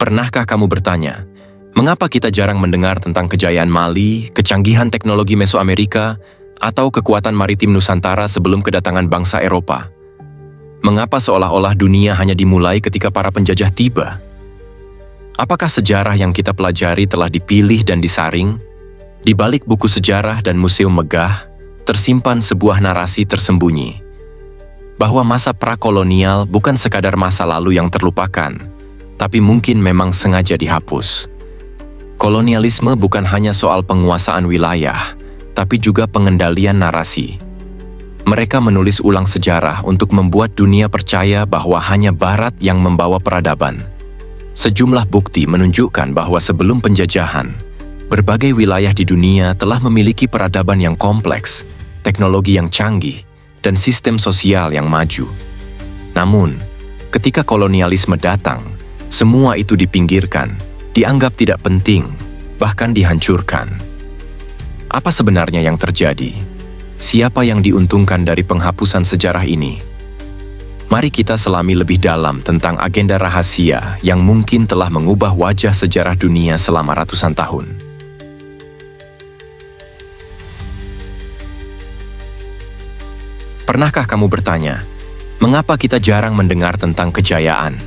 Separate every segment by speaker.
Speaker 1: Pernahkah kamu bertanya, mengapa kita jarang mendengar tentang kejayaan Mali, kecanggihan teknologi Mesoamerika, atau kekuatan maritim Nusantara sebelum kedatangan bangsa Eropa? Mengapa seolah-olah dunia hanya dimulai ketika para penjajah tiba? Apakah sejarah yang kita pelajari telah dipilih dan disaring? Di balik buku sejarah dan museum megah, tersimpan sebuah narasi tersembunyi, bahwa masa prakolonial bukan sekadar masa lalu yang terlupakan, tapi mungkin memang sengaja dihapus. Kolonialisme bukan hanya soal penguasaan wilayah, tapi juga pengendalian narasi. Mereka menulis ulang sejarah untuk membuat dunia percaya bahwa hanya Barat yang membawa peradaban. Sejumlah bukti menunjukkan bahwa sebelum penjajahan, berbagai wilayah di dunia telah memiliki peradaban yang kompleks, teknologi yang canggih, dan sistem sosial yang maju. Namun, ketika kolonialisme datang, semua itu dipinggirkan, dianggap tidak penting, bahkan dihancurkan. Apa sebenarnya yang terjadi? Siapa yang diuntungkan dari penghapusan sejarah ini? Mari kita selami lebih dalam tentang agenda rahasia yang mungkin telah mengubah wajah sejarah dunia selama ratusan tahun. Pernahkah kamu bertanya, mengapa kita jarang mendengar tentang kejayaan?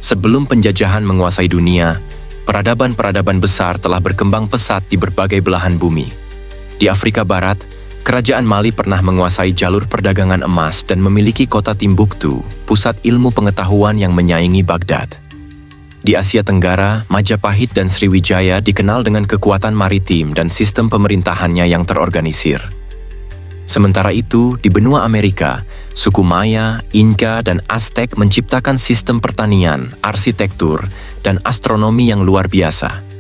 Speaker 1: Sebelum penjajahan menguasai dunia, peradaban-peradaban besar telah berkembang pesat di berbagai belahan bumi. Di Afrika Barat, Kerajaan Mali pernah menguasai jalur perdagangan emas dan memiliki kota Timbuktu, pusat ilmu pengetahuan yang menyaingi Baghdad. Di Asia Tenggara, Majapahit dan Sriwijaya dikenal dengan kekuatan maritim dan sistem pemerintahannya yang terorganisir. Sementara itu, di benua Amerika, suku Maya, Inca, dan Aztec menciptakan sistem pertanian, arsitektur, dan astronomi yang luar biasa.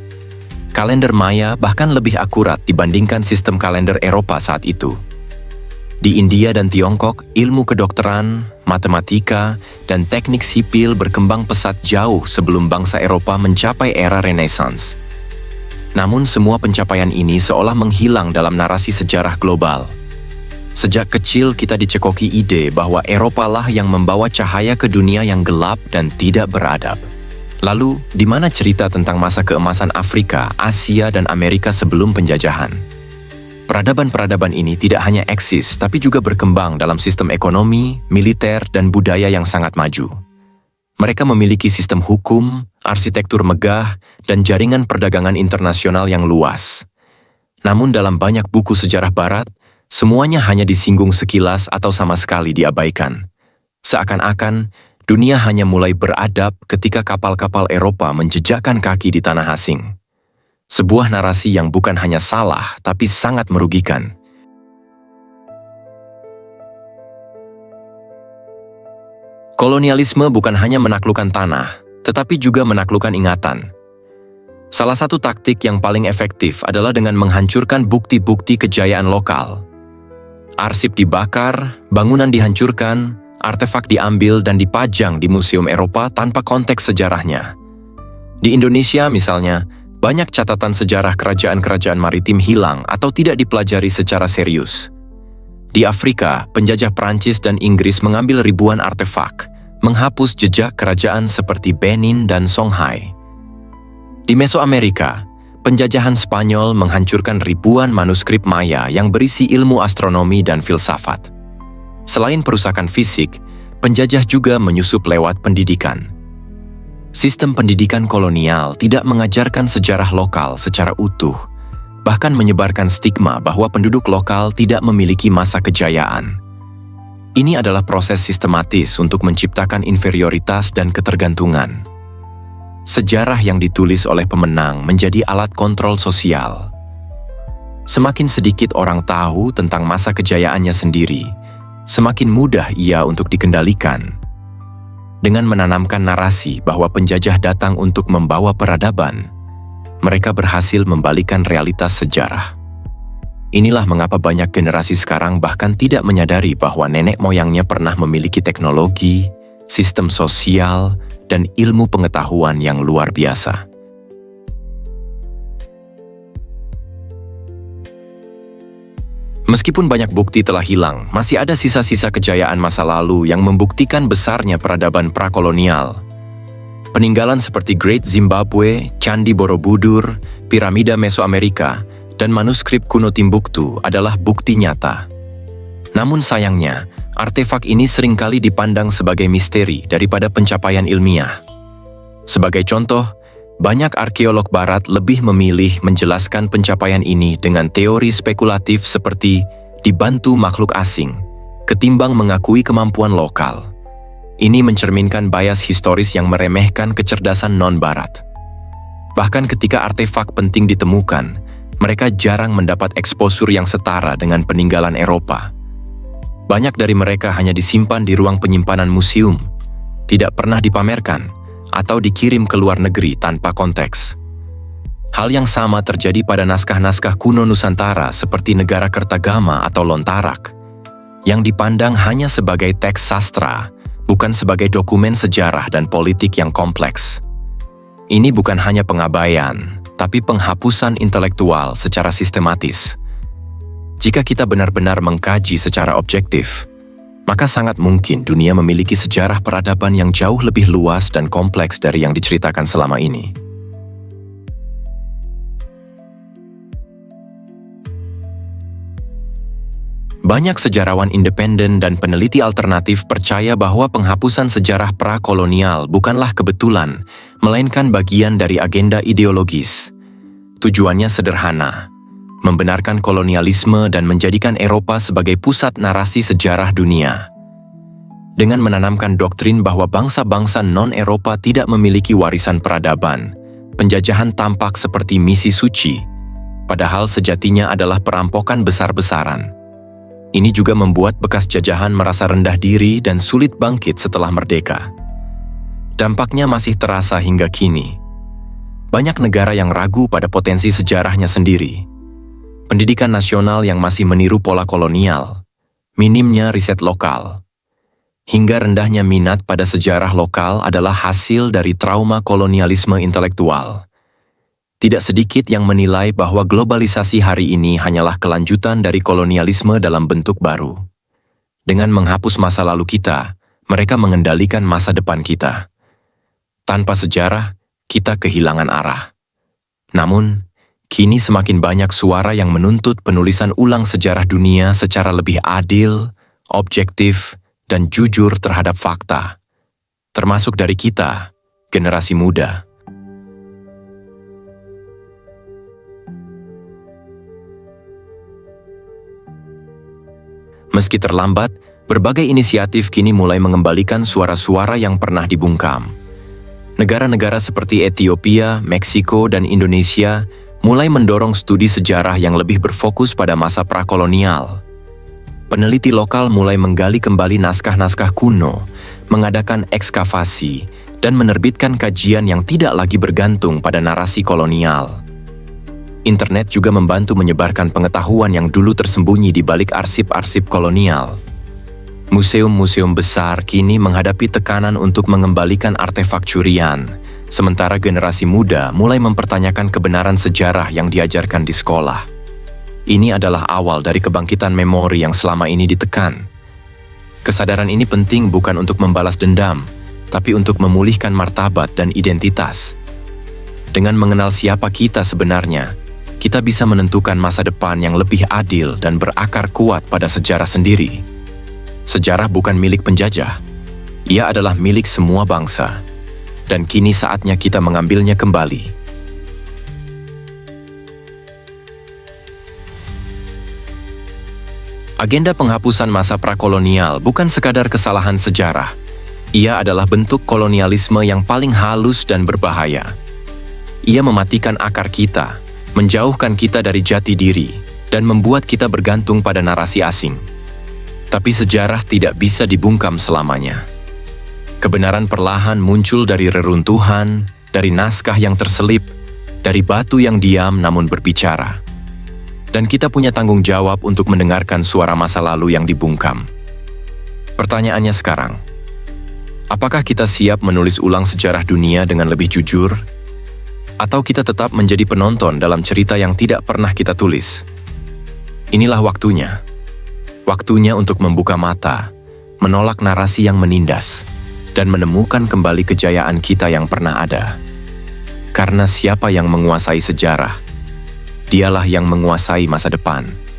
Speaker 1: Kalender Maya bahkan lebih akurat dibandingkan sistem kalender Eropa saat itu. Di India dan Tiongkok, ilmu kedokteran, matematika, dan teknik sipil berkembang pesat jauh sebelum bangsa Eropa mencapai era Renaissance. Namun semua pencapaian ini seolah menghilang dalam narasi sejarah global. Sejak kecil kita dicekoki ide bahwa Eropa lah yang membawa cahaya ke dunia yang gelap dan tidak beradab. Lalu, di mana cerita tentang masa keemasan Afrika, Asia, dan Amerika sebelum penjajahan? Peradaban-peradaban ini tidak hanya eksis, tapi juga berkembang dalam sistem ekonomi, militer, dan budaya yang sangat maju. Mereka memiliki sistem hukum, arsitektur megah, dan jaringan perdagangan internasional yang luas. Namun dalam banyak buku sejarah Barat, semuanya hanya disinggung sekilas atau sama sekali diabaikan. Seakan-akan, dunia hanya mulai beradab ketika kapal-kapal Eropa menjejakkan kaki di tanah asing. Sebuah narasi yang bukan hanya salah, tapi sangat merugikan. Kolonialisme bukan hanya menaklukkan tanah, tetapi juga menaklukkan ingatan. Salah satu taktik yang paling efektif adalah dengan menghancurkan bukti-bukti kejayaan lokal. Arsip dibakar, bangunan dihancurkan, artefak diambil dan dipajang di museum Eropa tanpa konteks sejarahnya. Di Indonesia misalnya, banyak catatan sejarah kerajaan-kerajaan maritim hilang atau tidak dipelajari secara serius. Di Afrika, penjajah Prancis dan Inggris mengambil ribuan artefak, menghapus jejak kerajaan seperti Benin dan Songhai. Di Mesoamerika, penjajahan Spanyol menghancurkan ribuan manuskrip Maya yang berisi ilmu astronomi dan filsafat. Selain perusakan fisik, penjajah juga menyusup lewat pendidikan. Sistem pendidikan kolonial tidak mengajarkan sejarah lokal secara utuh, bahkan menyebarkan stigma bahwa penduduk lokal tidak memiliki masa kejayaan. Ini adalah proses sistematis untuk menciptakan inferioritas dan ketergantungan. Sejarah yang ditulis oleh pemenang menjadi alat kontrol sosial. Semakin sedikit orang tahu tentang masa kejayaannya sendiri, semakin mudah ia untuk dikendalikan. Dengan menanamkan narasi bahwa penjajah datang untuk membawa peradaban, mereka berhasil membalikan realitas sejarah. Inilah mengapa banyak generasi sekarang bahkan tidak menyadari bahwa nenek moyangnya pernah memiliki teknologi, sistem sosial, dan ilmu pengetahuan yang luar biasa. Meskipun banyak bukti telah hilang, masih ada sisa-sisa kejayaan masa lalu yang membuktikan besarnya peradaban prakolonial. Peninggalan seperti Great Zimbabwe, Candi Borobudur, Piramida Mesoamerika, dan manuskrip kuno Timbuktu adalah bukti nyata. Namun sayangnya, artefak ini seringkali dipandang sebagai misteri daripada pencapaian ilmiah. Sebagai contoh, banyak arkeolog barat lebih memilih menjelaskan pencapaian ini dengan teori spekulatif seperti dibantu makhluk asing, ketimbang mengakui kemampuan lokal. Ini mencerminkan bias historis yang meremehkan kecerdasan non-barat. Bahkan ketika artefak penting ditemukan, mereka jarang mendapat eksposur yang setara dengan peninggalan Eropa. Banyak dari mereka hanya disimpan di ruang penyimpanan museum, tidak pernah dipamerkan, atau dikirim ke luar negeri tanpa konteks. Hal yang sama terjadi pada naskah-naskah kuno Nusantara seperti Negara Kertagama atau Lontarak, yang dipandang hanya sebagai teks sastra, bukan sebagai dokumen sejarah dan politik yang kompleks. Ini bukan hanya pengabaian, tapi penghapusan intelektual secara sistematis. Jika kita benar-benar mengkaji secara objektif, maka sangat mungkin dunia memiliki sejarah peradaban yang jauh lebih luas dan kompleks dari yang diceritakan selama ini. Banyak sejarawan independen dan peneliti alternatif percaya bahwa penghapusan sejarah prakolonial bukanlah kebetulan, melainkan bagian dari agenda ideologis. Tujuannya sederhana: membenarkan kolonialisme dan menjadikan Eropa sebagai pusat narasi sejarah dunia. Dengan menanamkan doktrin bahwa bangsa-bangsa non-Eropa tidak memiliki warisan peradaban, penjajahan tampak seperti misi suci, padahal sejatinya adalah perampokan besar-besaran. Ini juga membuat bekas jajahan merasa rendah diri dan sulit bangkit setelah merdeka. Dampaknya masih terasa hingga kini. Banyak negara yang ragu pada potensi sejarahnya sendiri. Pendidikan nasional yang masih meniru pola kolonial, minimnya riset lokal, hingga rendahnya minat pada sejarah lokal adalah hasil dari trauma kolonialisme intelektual. Tidak sedikit yang menilai bahwa globalisasi hari ini hanyalah kelanjutan dari kolonialisme dalam bentuk baru. Dengan menghapus masa lalu kita, mereka mengendalikan masa depan kita. Tanpa sejarah, kita kehilangan arah. Namun, kini semakin banyak suara yang menuntut penulisan ulang sejarah dunia secara lebih adil, objektif, dan jujur terhadap fakta, termasuk dari kita, generasi muda. Meski terlambat, berbagai inisiatif kini mulai mengembalikan suara-suara yang pernah dibungkam. Negara-negara seperti Ethiopia, Meksiko, dan Indonesia mulai mendorong studi sejarah yang lebih berfokus pada masa prakolonial. Peneliti lokal mulai menggali kembali naskah-naskah kuno, mengadakan ekskavasi, dan menerbitkan kajian yang tidak lagi bergantung pada narasi kolonial. Internet juga membantu menyebarkan pengetahuan yang dulu tersembunyi di balik arsip-arsip kolonial. Museum-museum besar kini menghadapi tekanan untuk mengembalikan artefak curian, sementara generasi muda mulai mempertanyakan kebenaran sejarah yang diajarkan di sekolah. Ini adalah awal dari kebangkitan memori yang selama ini ditekan. Kesadaran ini penting bukan untuk membalas dendam, tapi untuk memulihkan martabat dan identitas. Dengan mengenal siapa kita sebenarnya, kita bisa menentukan masa depan yang lebih adil dan berakar kuat pada sejarah sendiri. Sejarah bukan milik penjajah, ia adalah milik semua bangsa. Dan kini saatnya kita mengambilnya kembali. Agenda penghapusan masa prakolonial bukan sekadar kesalahan sejarah. Ia adalah bentuk kolonialisme yang paling halus dan berbahaya. Ia mematikan akar kita, menjauhkan kita dari jati diri, dan membuat kita bergantung pada narasi asing. Tapi sejarah tidak bisa dibungkam selamanya. Kebenaran perlahan muncul dari reruntuhan, dari naskah yang terselip, dari batu yang diam namun berbicara. Dan kita punya tanggung jawab untuk mendengarkan suara masa lalu yang dibungkam. Pertanyaannya sekarang, apakah kita siap menulis ulang sejarah dunia dengan lebih jujur? Atau kita tetap menjadi penonton dalam cerita yang tidak pernah kita tulis? Inilah waktunya. Waktunya untuk membuka mata, menolak narasi yang menindas, dan menemukan kembali kejayaan kita yang pernah ada. Karena siapa yang menguasai sejarah, dialah yang menguasai masa depan.